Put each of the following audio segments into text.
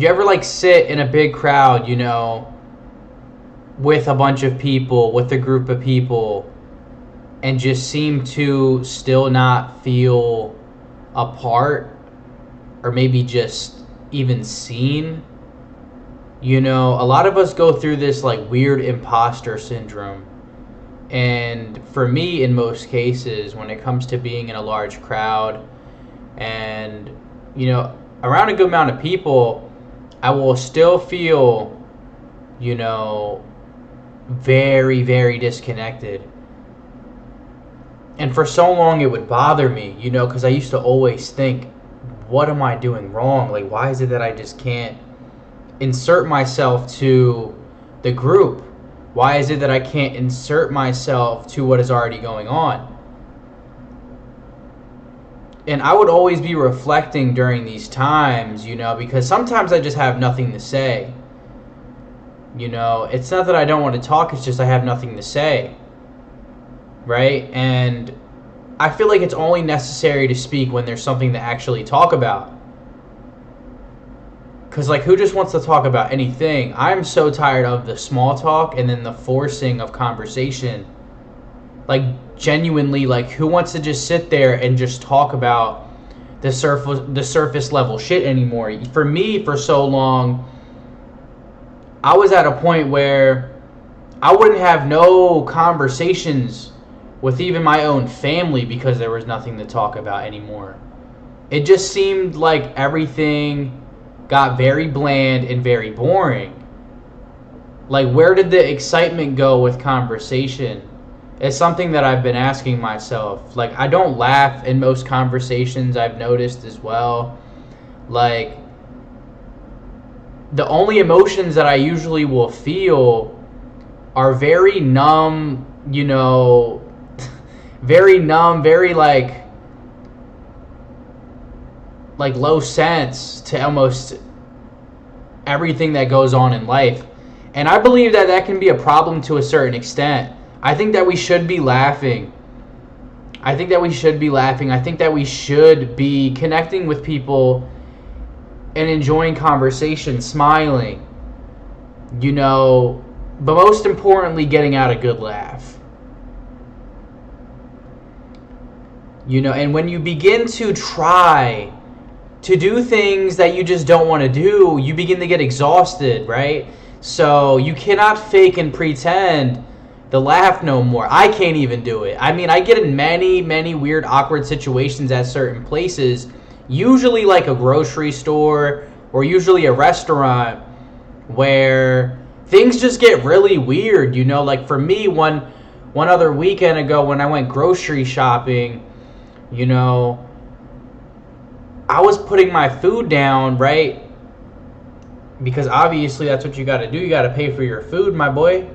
you ever like sit in a big crowd, with a bunch of people, with a group of people, and just seem to still not feel a part, or maybe just even seen? A lot of us go through this like weird imposter syndrome. And for me, in most cases, when it comes to being in a large crowd and, around a good amount of people, I will still feel, very, very disconnected. And for so long, it would bother me, because I used to always think, what am I doing wrong? Like, why is it that I just can't insert myself to the group? Why is it that I can't insert myself to what is already going on? And I would always be reflecting during these times, because sometimes I just have nothing to say. It's not that I don't want to talk, it's just I have nothing to say. Right? And I feel like it's only necessary to speak when there's something to actually talk about. Because, who just wants to talk about anything? I'm so tired of the small talk and then the forcing of conversation. Genuinely, who wants to just sit there and just talk about the surface level shit anymore? For me, for so long, I was at a point where I wouldn't have no conversations with even my own family because there was nothing to talk about anymore. It just seemed like everything got very bland and very boring. Where did the excitement go with conversation? It's something that I've been asking myself. I don't laugh in most conversations, I've noticed as well. The only emotions that I usually will feel are very numb, very numb, very low sense to almost everything that goes on in life. And I believe that that can be a problem to a certain extent. I think that we should be laughing. I think that we should be connecting with people and enjoying conversation, smiling, but most importantly, getting out a good laugh. And when you begin to try to do things that you just don't want to do, you begin to get exhausted, right? So you cannot fake and pretend the laugh no more. I can't even do it. I mean, I get in many, many weird, awkward situations at certain places, usually like a grocery store or usually a restaurant, where things just get really weird, for me, one other weekend ago when I went grocery shopping, I was putting my food down, right? Because obviously that's what you got to do. You got to pay for your food, my boy,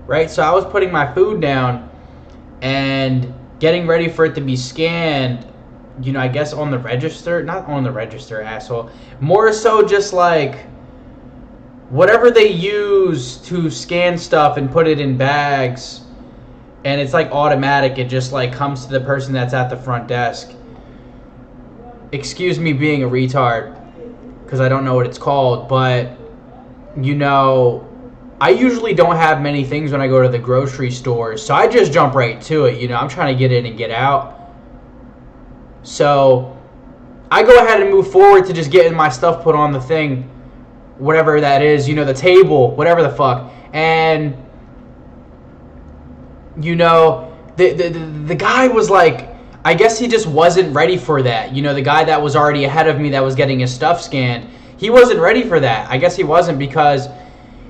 right? So I was putting my food down and getting ready for it to be scanned, I guess on the register. Not on the register, asshole. More so just whatever they use to scan stuff and put it in bags. And it's automatic. It just comes to the person that's at the front desk. Excuse me being a retard, because I don't know what it's called, but I usually don't have many things when I go to the grocery store, so I just jump right to it. I'm trying to get in and get out, so I go ahead and move forward to just getting my stuff put on the thing, whatever that is, the table, whatever the fuck. And the guy was I guess he just wasn't ready for that. The guy that was already ahead of me that was getting his stuff scanned, he wasn't ready for that. I guess he wasn't, because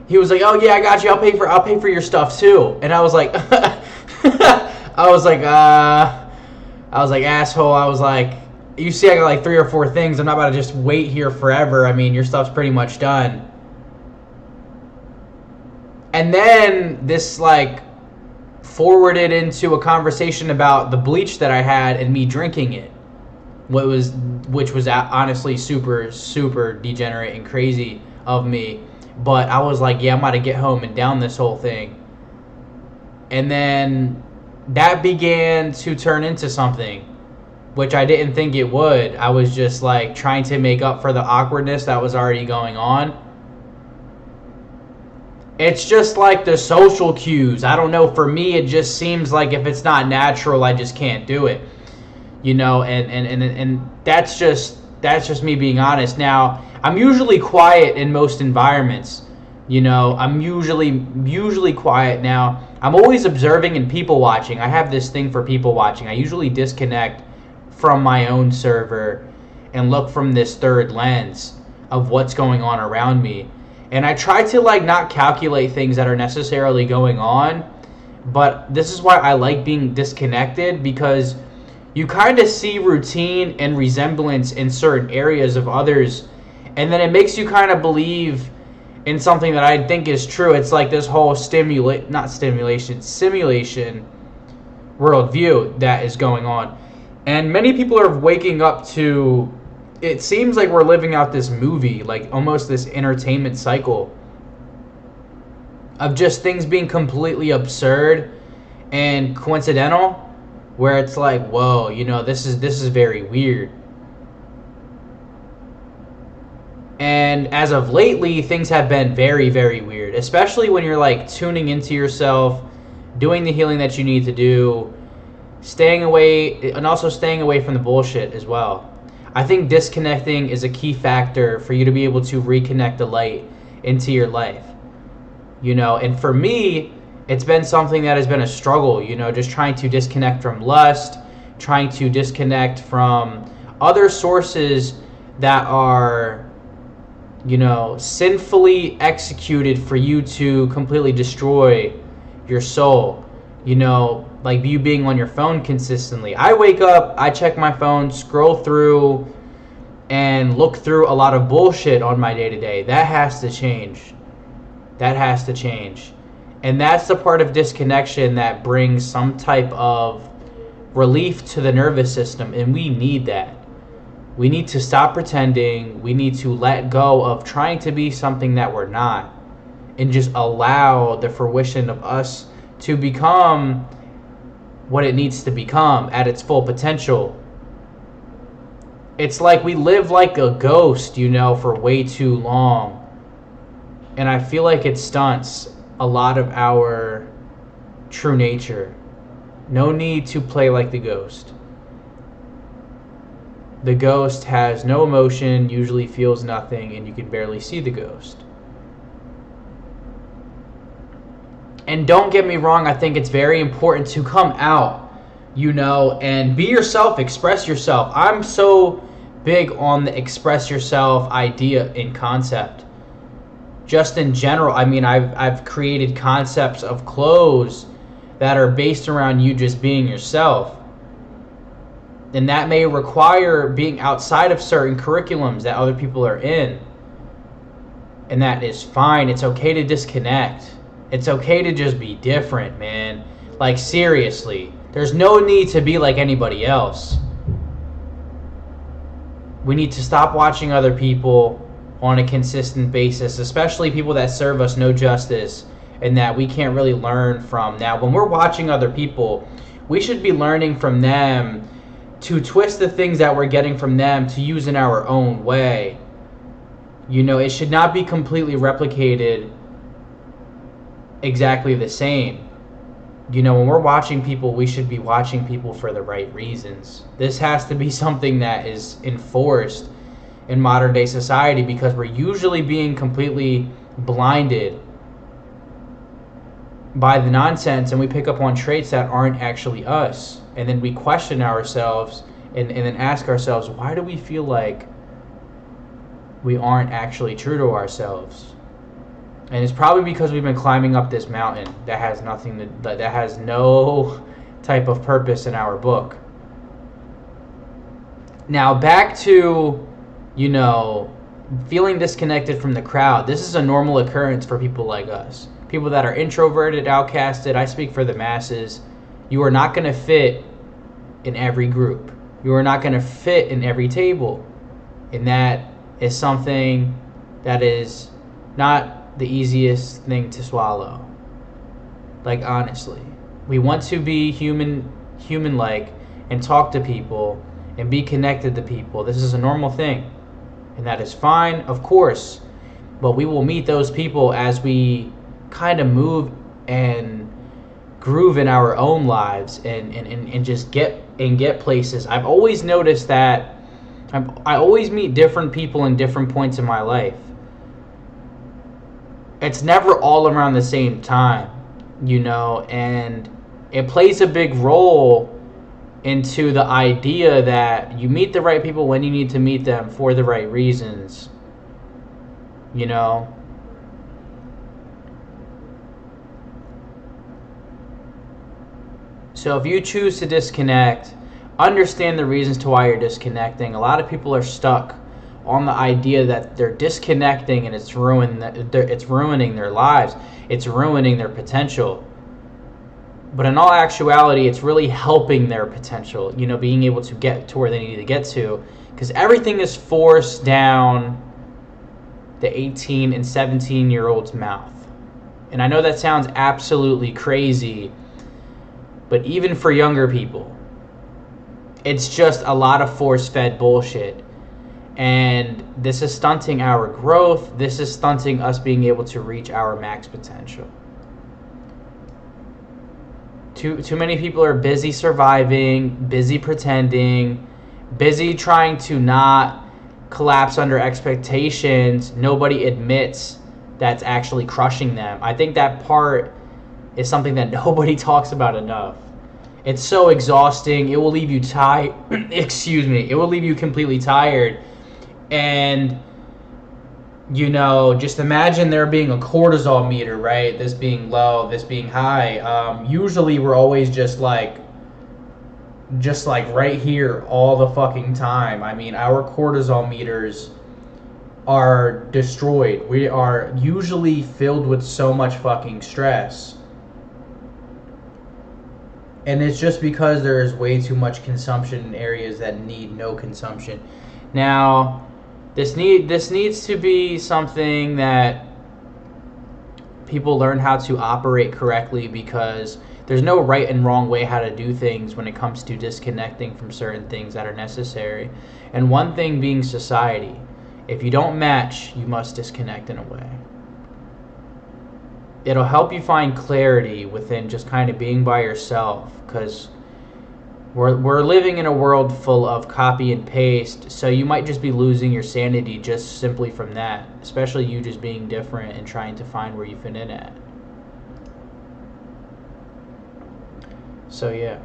he was like, "Oh yeah, I got you. I'll pay for your stuff too." And I was like, asshole. I was like, you see, I got 3 or 4 things. I'm not about to just wait here forever. I mean, your stuff's pretty much done. And then this forwarded into a conversation about the bleach that I had and me drinking it, which was honestly super, super degenerate and crazy of me. But I was like, yeah, I'm about to get home and down this whole thing. And then that began to turn into something which I didn't think it would. I was just like trying to make up for the awkwardness that was already going on. It's just like the social cues. I don't know. For me, it just seems like if it's not natural, I just can't do it. You know, and that's just me being honest. Now, I'm usually quiet in most environments. You know, I'm usually quiet. Now, I'm always observing and people watching. I have this thing for people watching. I usually disconnect from my own server and look from this third lens of what's going on around me. And I try to like not calculate things that are necessarily going on, but this is why I like being disconnected, because you kind of see routine and resemblance in certain areas of others, and then it makes you kind of believe in something that I think is true. It's like this whole simulation worldview that is going on. And many people are waking up to, it seems like we're living out this movie, like almost this entertainment cycle of just things being completely absurd and coincidental, where it's like, whoa, you know, this is very weird. And as of lately, things have been very, very weird, especially when you're like tuning into yourself, doing the healing that you need to do, staying away, and also staying away from the bullshit as well. I think disconnecting is a key factor for you to be able to reconnect the light into your life. You know, and for me, it's been something that has been a struggle, you know, just trying to disconnect from lust, trying to disconnect from other sources that are, you know, sinfully executed for you to completely destroy your soul. You know, like you being on your phone consistently. I wake up, I check my phone, scroll through, and look through a lot of bullshit on my day-to-day. That has to change. That has to change. And that's the part of disconnection that brings some type of relief to the nervous system, and we need that. We need to stop pretending. We need to let go of trying to be something that we're not, and just allow the fruition of us to become what it needs to become at its full potential. It's like we live like a ghost, you know, for way too long. And I feel like it stunts a lot of our true nature. No need to play like the ghost. The ghost has no emotion, usually feels nothing, and you can barely see the ghost. And don't get me wrong, I think it's very important to come out, you know, and be yourself, express yourself. I'm so big on the express yourself idea and concept. Just in general, I mean, I've created concepts of clothes that are based around you just being yourself. And that may require being outside of certain curriculums that other people are in. And that is fine. It's okay to disconnect. It's okay to just be different, man. Like, seriously. There's no need to be like anybody else. We need to stop watching other people on a consistent basis, especially people that serve us no justice and that we can't really learn from. Now, when we're watching other people, we should be learning from them to twist the things that we're getting from them to use in our own way. You know, it should not be completely replicated exactly the same. You know, when we're watching people, we should be watching people for the right reasons. This has to be something that is enforced in modern day society, because we're usually being completely blinded by the nonsense, and we pick up on traits that aren't actually us. And then we question ourselves and then ask ourselves, why do we feel like we aren't actually true to ourselves? And it's probably because we've been climbing up this mountain that has that has no type of purpose in our book. Now, back to, you know, feeling disconnected from the crowd. This is a normal occurrence for people like us. People that are introverted, outcasted. I speak for the masses. You are not going to fit in every group. You are not going to fit in every table. And that is something that is not the easiest thing to swallow. Like, honestly. We want to be human-like and talk to people and be connected to people. This is a normal thing, and that is fine, of course. But we will meet those people as we kind of move and groove in our own lives and just get places. I've always noticed that I always meet different people in different points in my life. It's never all around the same time, and it plays a big role into the idea that you meet the right people when you need to meet them for the right reasons. So if you choose to disconnect, understand the reasons to why you're disconnecting. A lot of people are stuck on the idea that they're disconnecting and it's ruining their lives. It's ruining their potential. But in all actuality, it's really helping their potential, being able to get to where they need to get to. Because everything is forced down the 18 and 17-year-old's mouth. And I know that sounds absolutely crazy, but even for younger people, it's just a lot of force-fed bullshit. And this is stunting our growth. This is stunting us being able to reach our max potential. Too many people are busy surviving, busy pretending, busy trying to not collapse under expectations. Nobody admits that's actually crushing them. I think that part is something that nobody talks about enough. It's so exhausting. It will leave you tired. It will leave you completely tired. And just imagine there being a cortisol meter, right? This being low, this being high. Usually we're always just like right here all the fucking time. I mean, our cortisol meters are destroyed. We are usually filled with so much fucking stress. And it's just because there is way too much consumption in areas that need no consumption. Now, this needs to be something that people learn how to operate correctly, because there's no right and wrong way how to do things when it comes to disconnecting from certain things that are necessary. And one thing being society. If you don't match, you must disconnect in a way. It'll help you find clarity within just kind of being by yourself, because we're living in a world full of copy and paste, so you might just be losing your sanity just simply from that, especially you just being different and trying to find where you fit in at. So yeah.